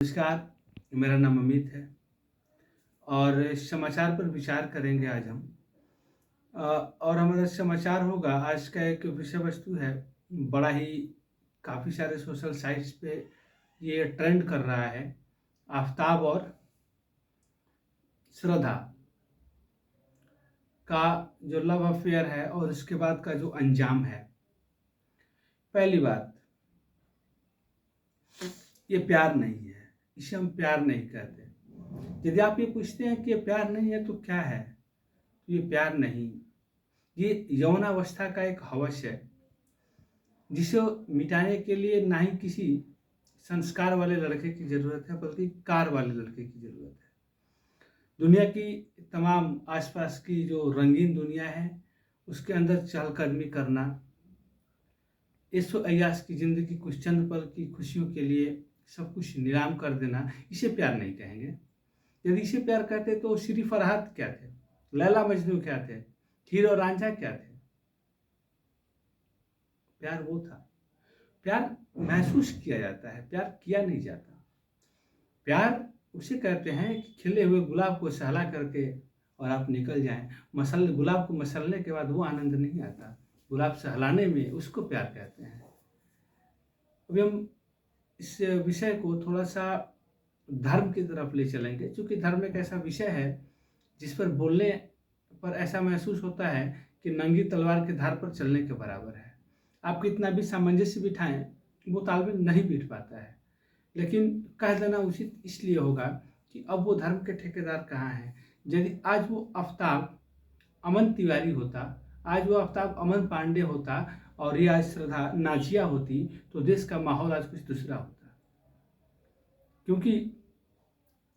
नमस्कार, मेरा नाम अमित है और इस समाचार पर विचार करेंगे आज हम। और हमारा समाचार होगा, आज का एक विषय वस्तु है, बड़ा ही काफ़ी सारे सोशल साइट्स पे ये ट्रेंड कर रहा है। आफ़ताब और श्रद्धा का जो लव अफेयर है और उसके बाद का जो अंजाम है। पहली बात, ये प्यार नहीं है, इसे हम प्यार नहीं कहते। यदि आप ये पूछते हैं कि ये प्यार नहीं है तो क्या है, तो ये प्यार नहीं, ये यौनावस्था का एक हवस है जिसे मिटाने के लिए ना ही किसी संस्कार वाले लड़के की ज़रूरत है बल्कि कार वाले लड़के की ज़रूरत है। दुनिया की तमाम आसपास की जो रंगीन दुनिया है उसके अंदर चहलकदमी करना, ऐशो ऐयाश की ज़िंदगी कुछ चंद पल की खुशियों के लिए सब कुछ नीलाम कर देना, इसे प्यार नहीं कहेंगे। यदि इसे प्यार कहते तो श्री फरहाद क्या थे, लैला मजनू क्या थे, हीर और रांझा क्या थे? प्यार वो था। प्यार महसूस किया जाता है, प्यार किया नहीं जाता। प्यार उसे कहते हैं कि खिले हुए गुलाब को सहला करके और आप निकल जाएं। गुलाब को मसलने के बाद वो आनंद नहीं आता, गुलाब सहलाने में उसको प्यार कहते हैं। अभी हम इस विषय को थोड़ा सा धर्म की तरफ ले चलेंगे, क्योंकि धर्म एक ऐसा विषय है जिस पर बोलने पर ऐसा महसूस होता है कि नंगी तलवार के धार पर चलने के बराबर है। आप कितना भी सामंजस्य बिठाएं, वो तालमेल नहीं बिठ पाता है। लेकिन कह देना उचित इसलिए होगा कि अब वो धर्म के ठेकेदार कहाँ हैं। यदि आज वो आफ़ताब अमन तिवारी होता, आज वो आफ़ताब अमन पांडे होता और ये आज श्रद्धा नाजिया होती, तो देश का माहौल आज कुछ दूसरा होता। क्योंकि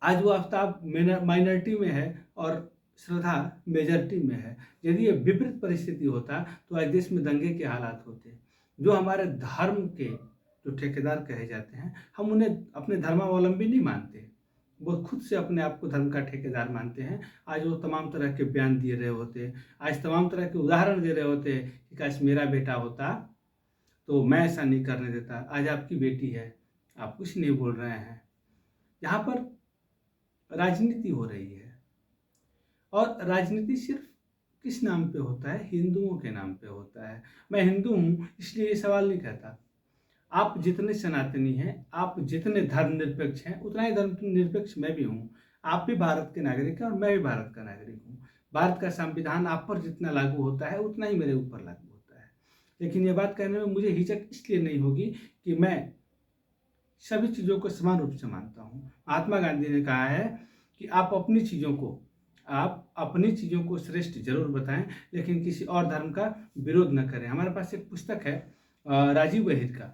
आज वो आफ़ताब माइनॉरिटी में है और श्रद्धा मेजॉरिटी में है। यदि ये विपरीत परिस्थिति होता तो आज देश में दंगे के हालात होते। जो हमारे धर्म के जो ठेकेदार कहे जाते हैं, हम उन्हें अपने धर्मावलंबी नहीं मानते, वो खुद से अपने आप को धर्म का ठेकेदार मानते हैं। आज वो तमाम तरह के बयान दे रहे होते, आज तमाम तरह के उदाहरण दे रहे होते कि काश मेरा बेटा होता तो मैं ऐसा नहीं करने देता। आज आपकी बेटी है, आप कुछ नहीं बोल रहे हैं। यहाँ पर राजनीति हो रही है और राजनीति सिर्फ किस नाम पे होता है? हिंदुओं के नाम पे होता है। मैं हिंदू हूँ इसलिए ये सवाल नहीं कहता। आप जितने सनातनी हैं, आप जितने धर्मनिरपेक्ष हैं, उतना ही धर्मनिरपेक्ष मैं भी हूँ। आप भी भारत के नागरिक हैं और मैं भी भारत का नागरिक हूँ। भारत का संविधान आप पर जितना लागू होता है उतना ही मेरे ऊपर लागू होता है। लेकिन ये बात कहने में मुझे हिचक इसलिए नहीं होगी कि मैं सभी चीज़ों को समान रूप से मानता हूँ। महात्मा गांधी ने कहा है कि आप अपनी चीज़ों को श्रेष्ठ जरूर बताएं, लेकिन किसी और धर्म का विरोध न करें। हमारे पास एक पुस्तक है राजीव बहिर का।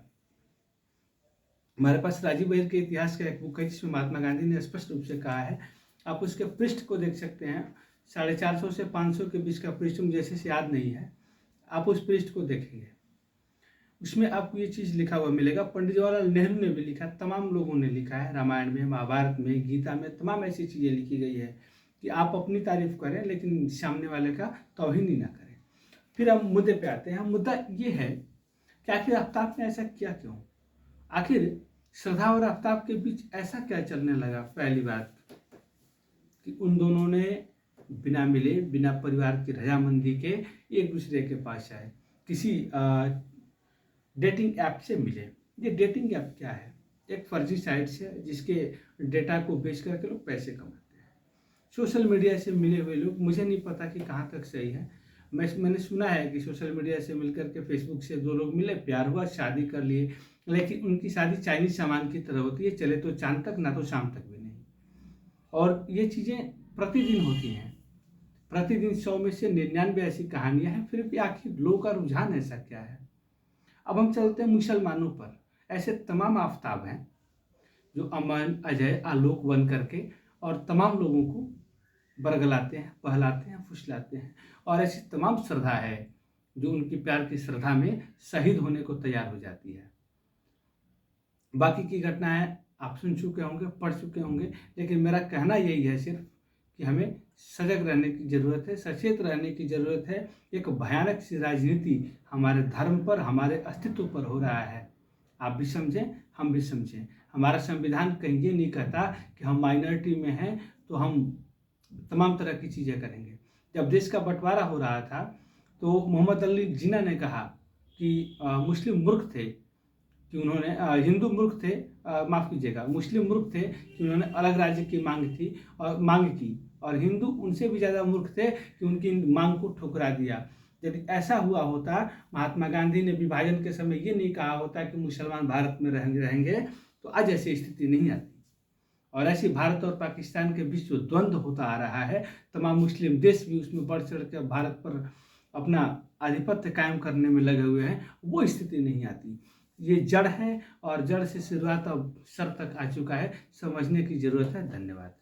हमारे पास राजीव बहिर के इतिहास का एक बुक है जिसमें महात्मा गांधी ने स्पष्ट रूप से कहा है। आप उसके पृष्ठ को देख सकते हैं, 450 से 500 के बीच का पृष्ठ, मुझे जैसे से याद नहीं है। आप उस पृष्ठ को देखेंगे, उसमें आपको ये चीज़ लिखा हुआ मिलेगा। पंडित जवाहरलाल नेहरू ने भी लिखा, तमाम लोगों ने लिखा है, रामायण में, महाभारत में, गीता में तमाम ऐसी चीज़ें लिखी गई है कि आप अपनी तारीफ करें लेकिन सामने वाले का तौहीन ही ना करें। फिर हम मुद्दे पे आते हैं। मुद्दा ये है कि आखिर आफ़ताब ने ऐसा किया क्यों? आखिर श्रद्धा और आफ़ताब के बीच ऐसा क्या चलने लगा? पहली बात कि उन दोनों ने बिना मिले, बिना परिवार की रजामंदी के एक दूसरे के पास आए, किसी डेटिंग ऐप से मिले। ये डेटिंग ऐप क्या है? एक फर्जी साइट से जिसके डेटा को बेच करके लोग पैसे कमाते हैं। सोशल मीडिया से मिले हुए लोग, मुझे नहीं पता कि कहाँ तक सही है। मैंने सुना है कि सोशल मीडिया से मिलकर के फेसबुक से दो लोग मिले, प्यार हुआ, शादी कर लिए, लेकिन उनकी शादी चाइनीज सामान की तरह होती है, चले तो चांद तक, ना तो शाम तक भी नहीं। और ये चीज़ें प्रतिदिन होती हैं, प्रतिदिन 100 में से 99 ऐसी कहानियाँ हैं। फिर भी आखिर लोगों का रुझान ऐसा क्या है? अब हम चलते हैं मुसलमानों पर। ऐसे तमाम आफ़ताब हैं जो अमन, अजय, आलोक बन करके और तमाम लोगों को बरगलाते हैं, बहलाते हैं, फुसलाते हैं। और ऐसी तमाम श्रद्धा है जो उनकी प्यार की श्रद्धा में शहीद होने को तैयार हो जाती है। बाकी की घटनाएं आप सुन चुके होंगे, पढ़ चुके होंगे, लेकिन मेरा कहना यही है सिर्फ कि हमें सजग रहने की ज़रूरत है, सचेत रहने की ज़रूरत है। एक भयानक सी राजनीति हमारे धर्म पर, हमारे अस्तित्व पर हो रहा है। आप भी समझें, हम भी समझें। हमारा संविधान कहीं ये नहीं कहता कि हम माइनॉरिटी में हैं तो हम तमाम तरह की चीज़ें करेंगे। जब देश का बंटवारा हो रहा था तो मोहम्मद अली जिन्ना ने कहा कि मुस्लिम मूर्ख थे कि उन्होंने हिंदू मूर्ख थे, माफ़ कीजिएगा, मुस्लिम मूर्ख थे कि उन्होंने अलग राज्य की मांग की और हिंदू उनसे भी ज़्यादा मूर्ख थे कि उनकी मांग को ठुकरा दिया। यदि ऐसा हुआ होता, महात्मा गांधी ने विभाजन के समय ये नहीं कहा होता कि मुसलमान भारत में रहेंगे तो आज ऐसी स्थिति नहीं आती। और ऐसी भारत और पाकिस्तान के बीच जो द्वंद्व होता आ रहा है, तमाम मुस्लिम देश भी उसमें बढ़ चढ़ कर भारत पर अपना आधिपत्य कायम करने में लगे हुए हैं, वो स्थिति नहीं आती। ये जड़ है और जड़ से शुरुआत अब सर तक आ चुका है, समझने की जरूरत है। धन्यवाद।